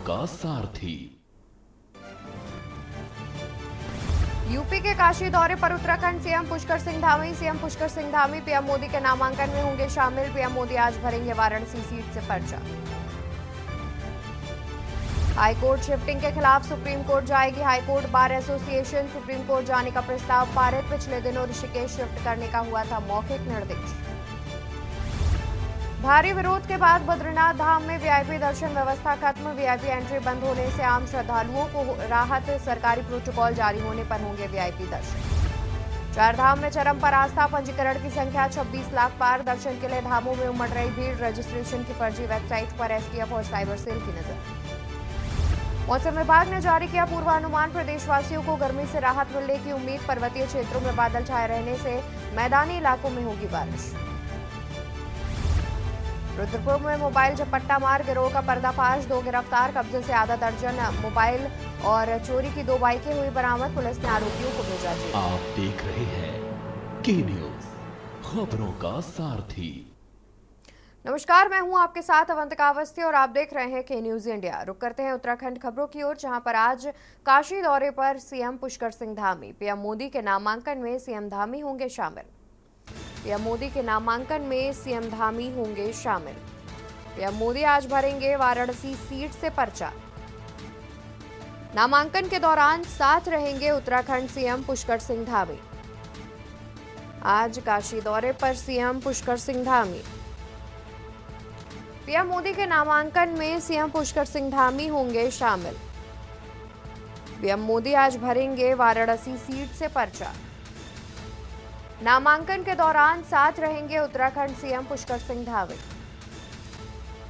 का सारथी। यूपी के काशी दौरे पर Uttarakhand CM Pushkar Singh Dhami. CM Pushkar Singh Dhami PM Modi के नामांकन में होंगे शामिल। पीएम मोदी आज भरेंगे वाराणसी सीट से पर्चा। हाईकोर्ट शिफ्टिंग के खिलाफ सुप्रीम कोर्ट जाएगी high court bar association. Supreme court जाने का प्रस्ताव पारित। पिछले दिनों ऋषिकेश शिफ्ट करने का हुआ था मौखिक निर्देश। भारी विरोध के बाद बद्रीनाथ धाम में वीआईपी दर्शन व्यवस्था खत्म। वीआईपी एंट्री बंद होने से आम श्रद्धालुओं को राहत। सरकारी प्रोटोकॉल जारी होने पर होंगे वीआईपी दर्शन। चार धाम में चरम पर आस्था। पंजीकरण की संख्या 26 लाख पार। दर्शन के लिए धामों में उमड़ रही भीड़। रजिस्ट्रेशन की फर्जी वेबसाइट पर एसटीएफ और साइबर सेल की नजर। मौसम विभाग ने जारी किया पूर्वानुमान। प्रदेशवासियों को गर्मी से राहत मिलने की उम्मीद। पर्वतीय क्षेत्रों में बादल छाए रहने से मैदानी इलाकों में होगी बारिश। रुद्रपुर में मोबाइल झपट्टा मार गिरोह का पर्दाफाश। 2 गिरफ्तार। कब्जे से आधा दर्जन मोबाइल और चोरी की 2 बाइकें हुई बरामद। पुलिस ने आरोपियों को भेजा जेल। आप देख रहे हैं के न्यूज, खबरों का सारथी। नमस्कार, मैं हूं आपके साथ अवंतिका अवस्थी और आप देख रहे हैं के न्यूज इंडिया। रुक करते हैं उत्तराखंड खबरों की ओर, जहां पर आज काशी दौरे पर सीएम पुष्कर सिंह धामी। पीएम मोदी के नामांकन में सीएम धामी होंगे शामिल। पीएम मोदी के नामांकन में सीएम धामी होंगे शामिल। पीएम मोदी आज भरेंगे वाराणसी सीट से पर्चा। नामांकन के दौरान साथ रहेंगे उत्तराखंड सीएम पुष्कर सिंह धामी। आज काशी दौरे पर सीएम पुष्कर सिंह धामी। पीएम मोदी के नामांकन में सीएम पुष्कर सिंह धामी होंगे शामिल। पीएम मोदी आज भरेंगे वाराणसी सीट से पर्चा। नामांकन के दौरान साथ रहेंगे उत्तराखंड सीएम पुष्कर सिंह धामी।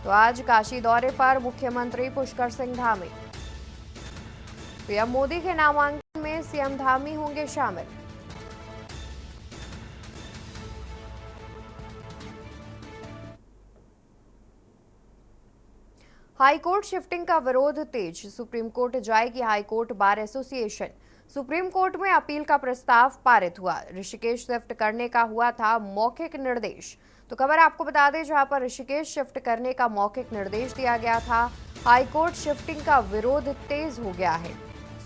तो आज काशी दौरे पर मुख्यमंत्री पुष्कर सिंह धामी। पीएम मोदी के नामांकन में सीएम धामी होंगे शामिल। हाईकोर्ट शिफ्टिंग का विरोध तेज। सुप्रीम कोर्ट जाएगी high court bar association. Supreme court में अपील का प्रस्ताव पारित हुआ। ऋषिकेश शिफ्ट करने का हुआ था मौखिक निर्देश। तो खबर आपको बता दें, जहां पर ऋषिकेश शिफ्ट करने का मौखिक निर्देश दिया गया था, हाईकोर्ट शिफ्टिंग का विरोध तेज हो गया है।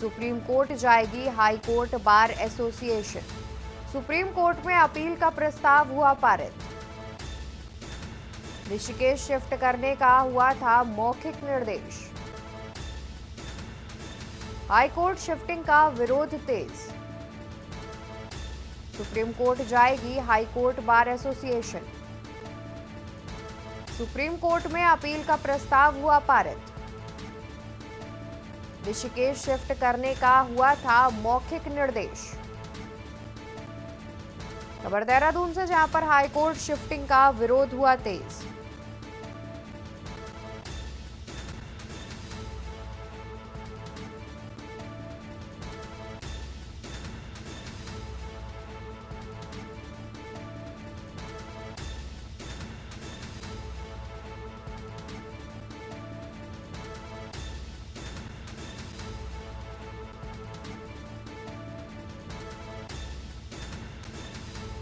सुप्रीम कोर्ट जाएगी high court bar association. Supreme court में अपील का प्रस्ताव हुआ पारित। ऋषिकेश शिफ्ट करने का हुआ था मौखिक निर्देश। हाईकोर्ट शिफ्टिंग का विरोध तेज। सुप्रीम कोर्ट जाएगी high court bar association. Supreme court में अपील का प्रस्ताव हुआ पारित। ऋषिकेश शिफ्ट करने का हुआ था मौखिक निर्देश। खबर देहरादून से, जहां पर हाईकोर्ट शिफ्टिंग का विरोध हुआ तेज।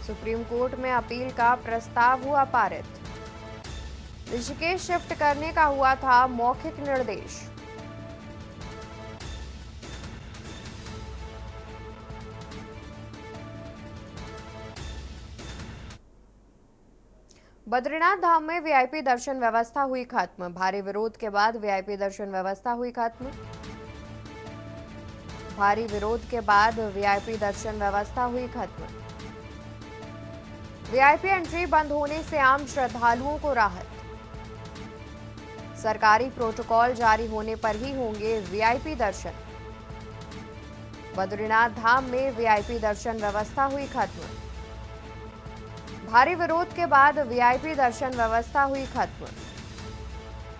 सुप्रीम कोर्ट में अपील का प्रस्ताव हुआ पारित। ऋषिकेश शिफ्ट करने का हुआ था मौखिक निर्देश। बद्रीनाथ धाम में वीआईपी दर्शन व्यवस्था हुई खत्म। भारी विरोध के बाद वीआईपी दर्शन व्यवस्था हुई खत्म। भारी विरोध के बाद वीआईपी दर्शन व्यवस्था हुई खत्म। वीआईपी एंट्री बंद होने से आम श्रद्धालुओं को राहत। सरकारी प्रोटोकॉल जारी होने पर ही होंगे वीआईपी दर्शन। बद्रीनाथ धाम में वीआईपी दर्शन व्यवस्था हुई खत्म। भारी विरोध के बाद वीआईपी दर्शन व्यवस्था हुई खत्म।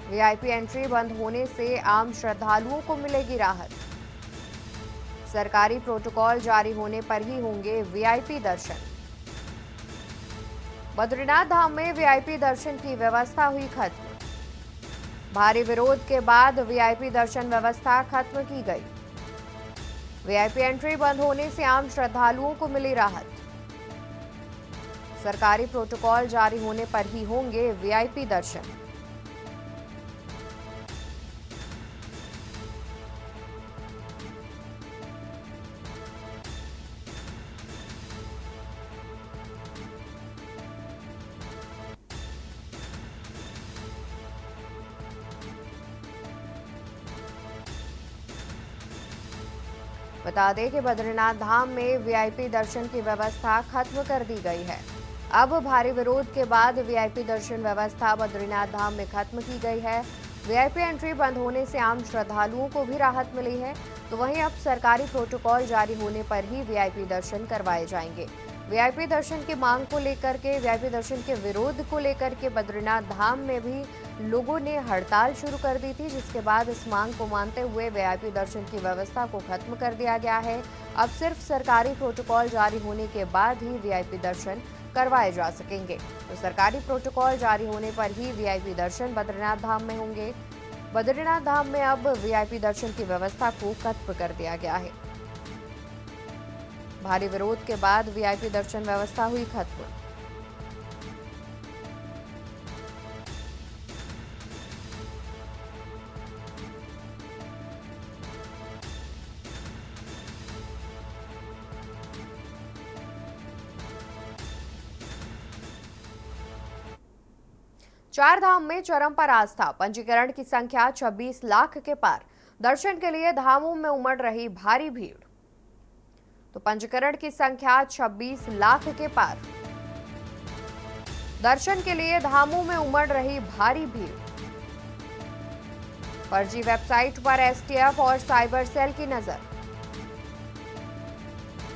वीआईपी एंट्री बंद होने से आम श्रद्धालुओं को मिलेगी राहत। सरकारी प्रोटोकॉल जारी होने पर ही होंगे वीआईपी दर्शन। बद्रीनाथ धाम में वीआईपी दर्शन की व्यवस्था हुई खत्म। भारी विरोध के बाद वीआईपी दर्शन व्यवस्था खत्म की गई। वीआईपी एंट्री बंद होने से आम श्रद्धालुओं को मिली राहत। सरकारी प्रोटोकॉल जारी होने पर ही होंगे वीआईपी दर्शन। बता दें कि बद्रीनाथ धाम में वीआईपी दर्शन की व्यवस्था खत्म कर दी गई है। अब भारी विरोध के बाद वीआईपी दर्शन व्यवस्था बद्रीनाथ धाम में खत्म की गई है। वीआईपी एंट्री बंद होने से आम श्रद्धालुओं को भी राहत मिली है, तो वहीं अब सरकारी प्रोटोकॉल जारी होने पर ही वीआईपी दर्शन करवाए जाएंगे। वीआईपी दर्शन की मांग को लेकर के, वीआईपी दर्शन के विरोध को लेकर के बद्रीनाथ धाम में भी लोगों ने हड़ताल शुरू कर दी थी, जिसके बाद इस मांग को मानते हुए वीआईपी दर्शन की व्यवस्था को खत्म कर दिया गया है। अब सिर्फ सरकारी प्रोटोकॉल जारी होने के बाद ही वीआईपी दर्शन करवाए जा सकेंगे। तो सरकारी प्रोटोकॉल जारी होने पर ही वीआईपी दर्शन बद्रीनाथ धाम में होंगे। बद्रीनाथ धाम में अब वीआईपी दर्शन की व्यवस्था को खत्म कर दिया गया है। भारी विरोध के बाद वीआईपी दर्शन व्यवस्था हुई खत्म। चार धाम में चरम पर आस्था, पंजीकरण की संख्या 26 लाख के पार। दर्शन के लिए धामों में उमड़ रही भारी भीड़। तो पंजीकरण की संख्या 26 लाख के पार। दर्शन के लिए धामों में उमड़ रही भारी भीड़। फर्जी वेबसाइट पर एसटीएफ और साइबर सेल की नजर।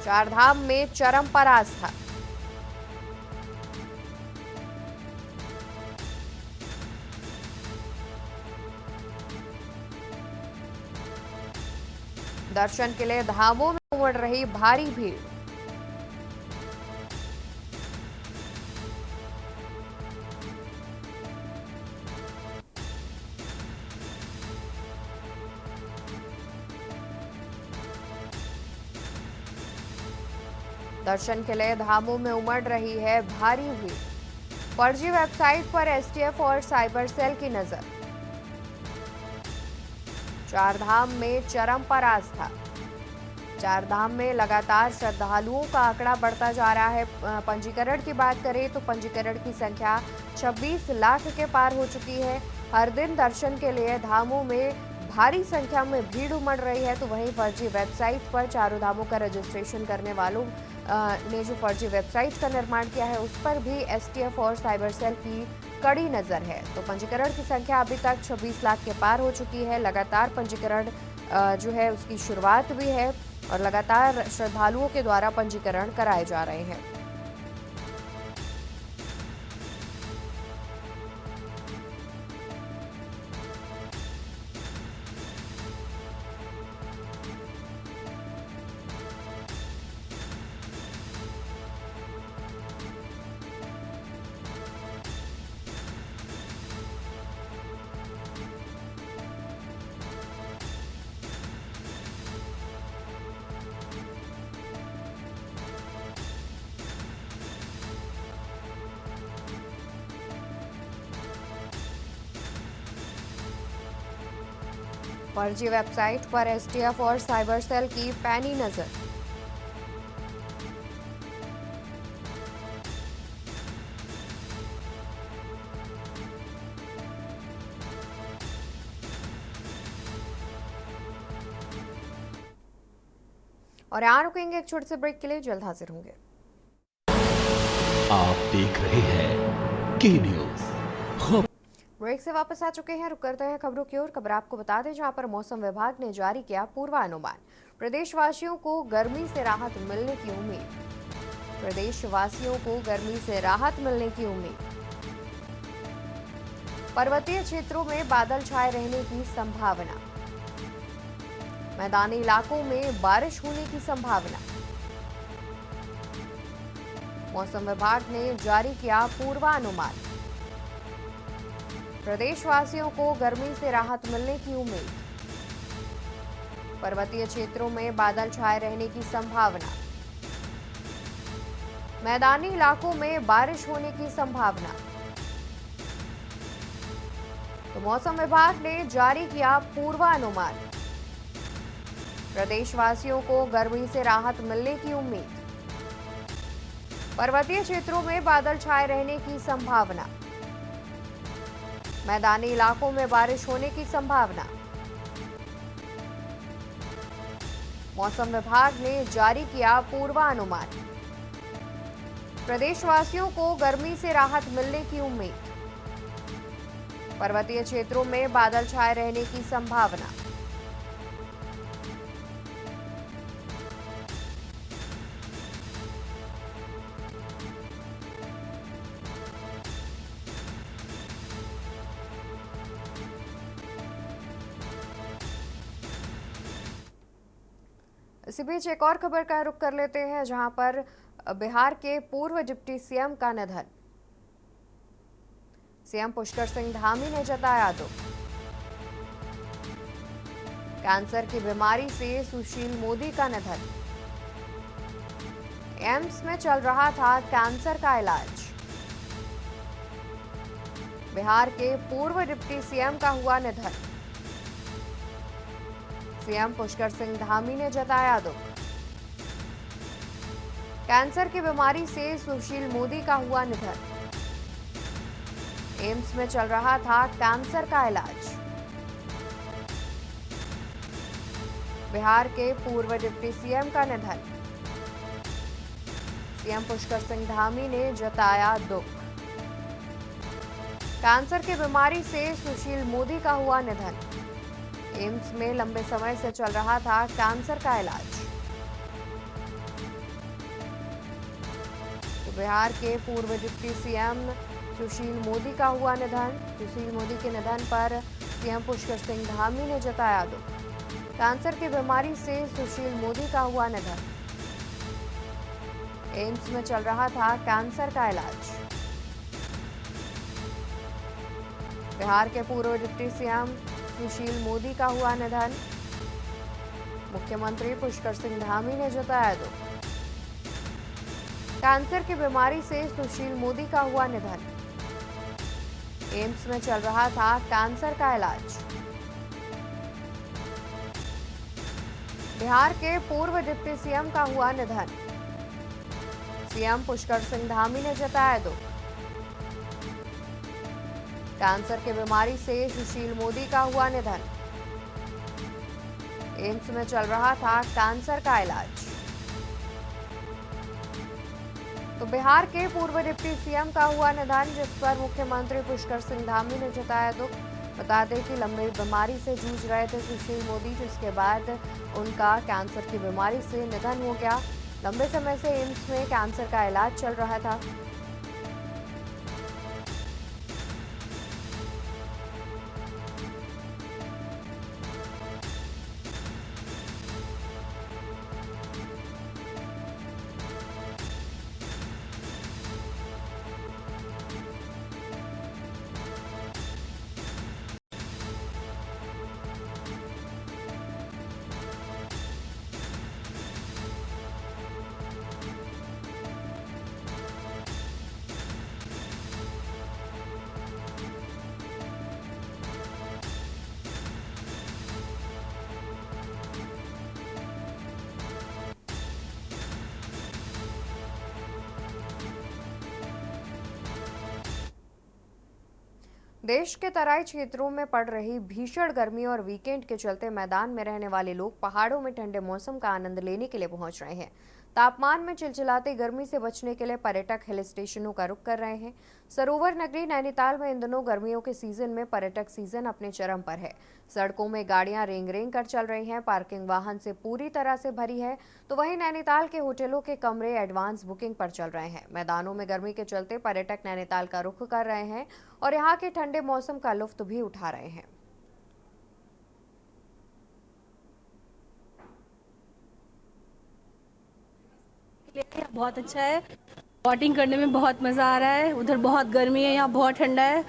चार धाम में चरम पर आस्था। दर्शन के लिए धामों में उमड़ रही भारी भीड़। दर्शन के लिए धामों में उमड़ रही है भारी भीड़। फर्जी वेबसाइट पर एसटीएफ और साइबर सेल की नजर। चार धाम में चरम पर आस्था। चार धाम में लगातार श्रद्धालुओं का आंकड़ा बढ़ता जा रहा है। पंजीकरण की बात करें तो पंजीकरण की संख्या 26 लाख के पार हो चुकी है। हर दिन दर्शन के लिए धामों में भारी संख्या में भीड़ उमड़ रही है। तो वहीं फर्जी वेबसाइट पर चारों धामों का रजिस्ट्रेशन करने वालों ने जो फर्जी वेबसाइट का निर्माण किया है, उस पर भी एसटीएफ और साइबर सेल की कड़ी नजर है। तो पंजीकरण की संख्या अभी तक 26 लाख के पार हो चुकी है। लगातार पंजीकरण जो है उसकी शुरुआत भी है और लगातार श्रद्धालुओं के द्वारा पंजीकरण कराए जा रहे हैं। फर्जी वेबसाइट पर एसटीएफ और साइबर सेल की पैनी नजर। और यहाँ रुकेंगे एक छोटे से ब्रेक के लिए, जल्द हाजिर होंगे। आप देख रहे हैं के न्यूज। ब्रेक से वापस आ चुके हैं। रुक करते हैं खबरों की ओर। खबर आपको बता दें, जहां पर मौसम विभाग ने जारी किया पूर्वानुमान। प्रदेशवासियों को गर्मी से राहत मिलने की उम्मीद। प्रदेशवासियों को गर्मी से राहत मिलने की उम्मीद। पर्वतीय क्षेत्रों में बादल छाए रहने की संभावना। मैदानी इलाकों में बारिश होने की संभावना। मौसम विभाग ने जारी किया पूर्वानुमान। प्रदेशवासियों को गर्मी से राहत मिलने की उम्मीद। पर्वतीय क्षेत्रों में बादल छाए रहने की संभावना। मैदानी इलाकों में बारिश होने की संभावना। तो मौसम विभाग ने जारी किया पूर्वानुमान। प्रदेशवासियों को गर्मी से राहत मिलने की उम्मीद। पर्वतीय क्षेत्रों में बादल छाए रहने की संभावना। मैदानी इलाकों में बारिश होने की संभावना। मौसम विभाग ने जारी किया पूर्वानुमान। प्रदेशवासियों को गर्मी से राहत मिलने की उम्मीद। पर्वतीय क्षेत्रों में बादल छाए रहने की संभावना। इसी बीच एक और खबर का रुख कर लेते हैं, जहां पर बिहार के पूर्व डिप्टी सीएम का निधन। सीएम पुष्कर सिंह धामी ने जताया दुख। कैंसर की बीमारी से सुशील मोदी का निधन। एम्स में चल रहा था कैंसर का इलाज। बिहार के पूर्व डिप्टी सीएम का हुआ निधन। सीएम पुष्कर सिंह धामी ने जताया दुख। कैंसर की बीमारी से सुशील मोदी का हुआ निधन। एम्स में चल रहा था कैंसर का इलाज। बिहार के पूर्व डिप्टी सीएम का निधन। सीएम पुष्कर सिंह धामी ने जताया दुख। कैंसर की बीमारी से सुशील मोदी का हुआ निधन। एम्स में लंबे समय से चल रहा था कैंसर का इलाज। तो बिहार के पूर्व डिप्टी सीएम सुशील मोदी का हुआ निधन। सुशील मोदी के निधन पर सीएम पुष्कर सिंह धामी ने जताया दुख। कैंसर की बीमारी से सुशील मोदी का हुआ निधन। एम्स में चल रहा था कैंसर का इलाज। बिहार के पूर्व डिप्टी सीएम सुशील मोदी का हुआ निधन। मुख्यमंत्री पुष्कर सिंह धामी ने जताया दुख। कैंसर की बीमारी से सुशील मोदी का हुआ निधन। एम्स में चल रहा था कैंसर का इलाज। बिहार के पूर्व डिप्टी सीएम का हुआ निधन। सीएम पुष्कर सिंह धामी ने जताया दुख। कैंसर की बीमारी से सुशील मोदी का हुआ निधन। एम्स में चल रहा था कैंसर का इलाज। तो बिहार के पूर्व डिप्टी सीएम का हुआ निधन, जिस पर मुख्यमंत्री पुष्कर सिंह धामी ने जताया दुख। बता दें कि लंबी बीमारी से जूझ रहे थे सुशील मोदी, जिसके बाद उनका कैंसर की बीमारी से निधन हो गया। लंबे समय से एम्स में कैंसर का इलाज चल रहा था। देश के तराई क्षेत्रों में पड़ रही भीषण गर्मी और वीकेंड के चलते मैदान में रहने वाले लोग पहाड़ों में ठंडे मौसम का आनंद लेने के लिए पहुंच रहे हैं। तापमान में चिलचिलाती गर्मी से बचने के लिए पर्यटक हिल स्टेशनों का रुख कर रहे हैं। सरोवर नगरी नैनीताल में इन दिनों गर्मियों के सीजन में पर्यटक सीजन अपने चरम पर है। सड़कों में गाड़ियां रेंग रेंग कर चल रही हैं। पार्किंग वाहन से पूरी तरह से भरी है। तो वहीं नैनीताल के होटलों के कमरे एडवांस बुकिंग पर चल रहे हैं। मैदानों में गर्मी के चलते पर्यटक नैनीताल का रुख कर रहे हैं और यहाँ के ठंडे मौसम का लुत्फ भी उठा रहे हैं। बहुत अच्छा है, बोटिंग करने में बहुत मज़ा आ रहा है। उधर बहुत गर्मी है, यहाँ बहुत ठंडा है।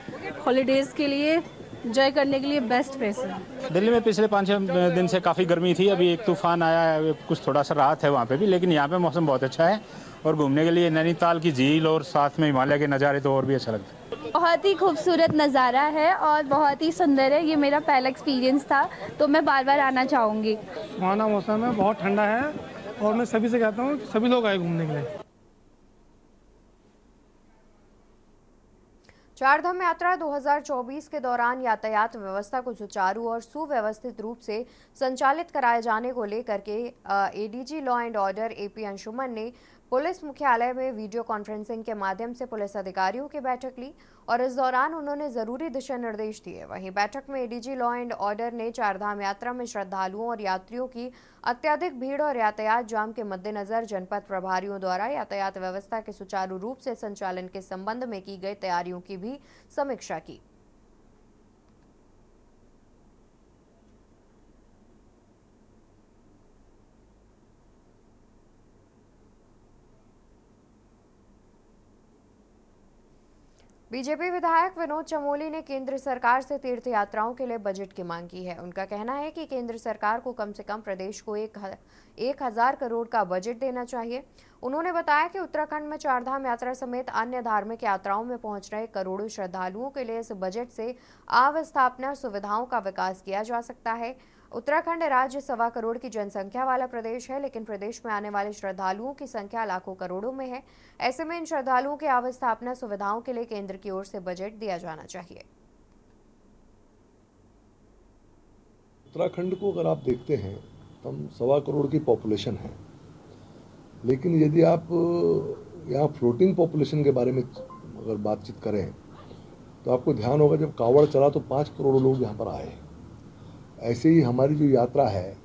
हॉलीडेज़ के लिए एंजॉय करने के लिए बेस्ट प्लेस है। दिल्ली में पिछले 5-6 दिन से काफ़ी गर्मी थी। अभी एक तूफान आया है, कुछ थोड़ा सा राहत है वहाँ पे भी, लेकिन यहाँ पे मौसम बहुत अच्छा है और घूमने के लिए नैनीताल की झील और साथ में हिमालय के नज़ारे तो और भी अच्छा लगता है। बहुत ही खूबसूरत नज़ारा है और बहुत ही सुंदर है। ये मेरा पहला एक्सपीरियंस था, तो मैं बार बार आना चाहूँगी। सुहाना मौसम है, बहुत ठंडा है और मैं सभी से कहता हूँ सभी लोग आए घूमने के लिए। चारधाम यात्रा 2024 के दौरान यातायात व्यवस्था को सुचारू और सुव्यवस्थित रूप से संचालित कराए जाने को लेकर के ADG law and order AP Anshuman ने पुलिस मुख्यालय में वीडियो कॉन्फ्रेंसिंग के माध्यम से पुलिस अधिकारियों की बैठक ली और इस दौरान उन्होंने जरूरी दिशा निर्देश दिए। वहीं बैठक में एडीजी लॉ एंड ऑर्डर ने चारधाम यात्रा में श्रद्धालुओं और यात्रियों की अत्यधिक भीड़ और यातायात जाम के मद्देनजर जनपद प्रभारियों द्वारा यातायात व्यवस्था के सुचारू रूप से संचालन के संबंध में की गई तैयारियों की भी समीक्षा की। बीजेपी विधायक विनोद चमोली ने केंद्र सरकार से तीर्थ यात्राओं के लिए बजट की मांग की है। उनका कहना है कि केंद्र सरकार को कम से कम प्रदेश को 1000 करोड़ का बजट देना चाहिए। उन्होंने बताया कि उत्तराखंड में चारधाम यात्रा समेत अन्य धार्मिक यात्राओं में पहुंच रहे करोड़ों श्रद्धालुओं के लिए इस बजट से अवस्थापना सुविधाओं का विकास किया जा सकता है। उत्तराखंड राज्य 1.25 करोड़ की जनसंख्या वाला प्रदेश है, लेकिन प्रदेश में आने वाले श्रद्धालुओं की संख्या लाखों करोड़ों में है। ऐसे में इन श्रद्धालुओं के अवस्थापना सुविधाओं के लिए केंद्र की ओर से बजट दिया जाना चाहिए। उत्तराखंड को अगर आप देखते हैं तो हम 1.25 करोड़ की पॉपुलेशन है, लेकिन यदि आप यहाँ फ्लोटिंग पॉपुलेशन के बारे में अगर बातचीत करें तो आपको ध्यान होगा जब कावड़ चला तो 5 करोड़ लोग यहाँ पर आए। ऐसे ही हमारी जो यात्रा है,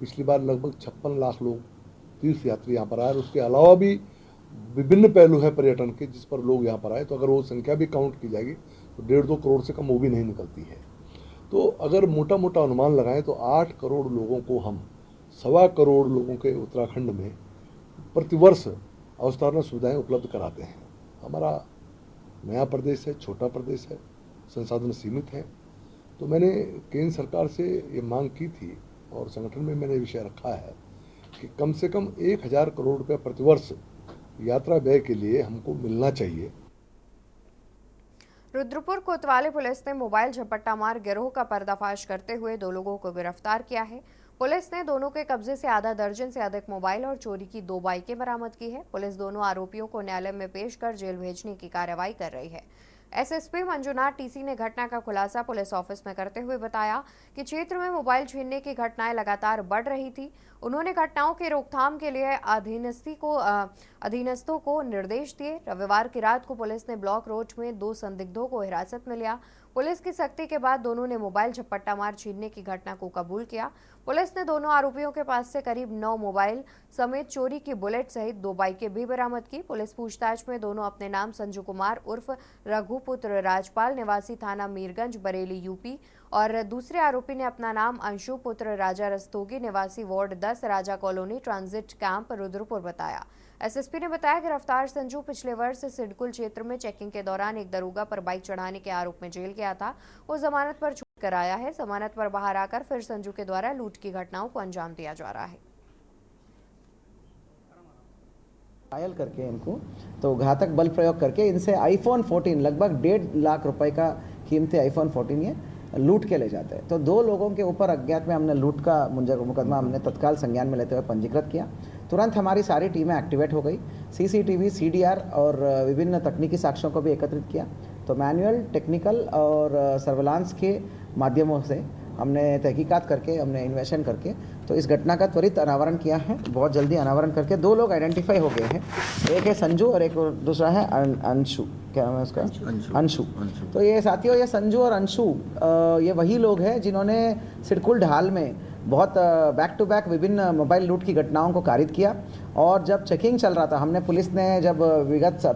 पिछली बार लगभग 56 लाख लोग तीर्थ यात्री यहाँ पर आए और उसके अलावा भी विभिन्न पहलू है पर्यटन के जिस पर लोग यहाँ पर आए। तो अगर वो संख्या भी काउंट की जाएगी तो 1.5-2 करोड़ से कम वो भी नहीं निकलती है। तो अगर मोटा मोटा अनुमान लगाएं तो 8 करोड़ लोगों को हम 1.25 करोड़ लोगों के उत्तराखंड में प्रतिवर्ष अवस्थापना सुविधाएँ उपलब्ध कराते हैं। हमारा नया प्रदेश है, छोटा प्रदेश है, संसाधन सीमित है। तो मैंने केंद्र सरकार से ये मांग की थी और संगठन में मैंने विषय रखा है कि कम से कम 1000 करोड़ रुपये प्रतिवर्ष यात्रा व्यय के लिए हमको मिलना चाहिए। रुद्रपुर कोतवाली पुलिस ने मोबाइल झपट्टा मार गिरोह का पर्दाफाश करते हुए 2 लोगों को गिरफ्तार किया है। पुलिस ने दोनों के कब्जे से आधा दर्जन से अधिक मोबाइल और चोरी की 2 बाइकें बरामद की है। पुलिस दोनों आरोपियों को न्यायालय में पेश कर जेल भेजने की कार्रवाई कर रही है। एसएसपी मंजुनाथ टीसी ने घटना का खुलासा पुलिस ऑफिस में करते हुए बताया कि क्षेत्र में मोबाइल छीनने की घटनाएं लगातार बढ़ रही थी। उन्होंने घटनाओं की रोकथाम के लिए अधीनस्थों को निर्देश दिए। रविवार की रात को पुलिस ने ब्लॉक रोड में 2 संदिग्धों को हिरासत में लिया। पुलिस की सख्ती के बाद दोनों ने मोबाइल झपट्टा मार छीनने की घटना को कबूल किया। पुलिस ने दोनों आरोपियों के पास से करीब 9 मोबाइल समेत चोरी की बुलेट सहित 2 बाइकें भी बरामद की। पुलिस पूछताछ में दोनों अपने नाम संजू कुमार उर्फ रघुपुत्र राजपाल निवासी थाना मीरगंज बरेली यूपी और दूसरे आरोपी ने अपना नाम अंशु पुत्र राजा रस्तोगी निवासी वार्ड 10 राजा कॉलोनी ट्रांजिट कैंप रुद्रपुर बताया। एसएसपी ने बताया गिरफ्तार संजू पिछले वर्ष सिडकुल क्षेत्र में चेकिंग के दौरान एक दरोगा पर बाइक चढ़ाने के आरोप में जेल गया था। वो जमानत पर छूट कर आया है। जमानत पर बाहर आकर फिर संजू के द्वारा लूट की घटनाओं को अंजाम दिया जा रहा है। घायल करके इनको तो घातक बल प्रयोग करके इनसे आईफोन 14 लगभग 1.5 लाख रुपए का कीमती आईफोन 14 ये लूट के ले जाते हैं। तो 2 लोगों के ऊपर अज्ञात में हमने लूट का मुकदमा हमने तत्काल संज्ञान में लेते हुए पंजीकृत किया। तुरंत हमारी सारी टीमें एक्टिवेट हो गई। सीसीटीवी, सीडीआर और विभिन्न तकनीकी साक्ष्यों को भी एकत्रित किया। तो मैनुअल, टेक्निकल और सर्विलांस के माध्यमों से हमने तहकीकात करके, हमने इन्वेस्टिगेशन करके तो इस घटना का त्वरित अनावरण किया है। बहुत जल्दी अनावरण करके 2 लोग आइडेंटिफाई हो गए हैं। एक है संजू और एक दूसरा है अंशु। क्या नाम है उसका? अंशु। तो ये साथियों, ये संजू और अंशु ये वही लोग हैं जिन्होंने सिडकुल ढाल में बहुत बैक टू बैक विभिन्न मोबाइल लूट की घटनाओं को कारित किया। और जब चेकिंग चल रहा था, हमने पुलिस ने जब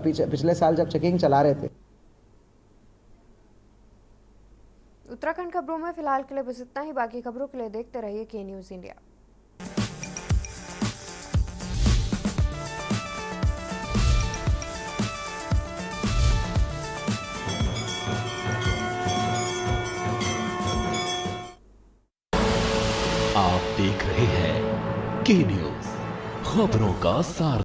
पिछले साल जब चेकिंग चला रहे थे। उत्तराखंड खबरों में फिलहाल के लिए बस इतना ही। बाकी खबरों के लिए देखते रहिए के न्यूज़ इंडिया। आप देख रहे हैं के न्यूज़, खबरों का सार।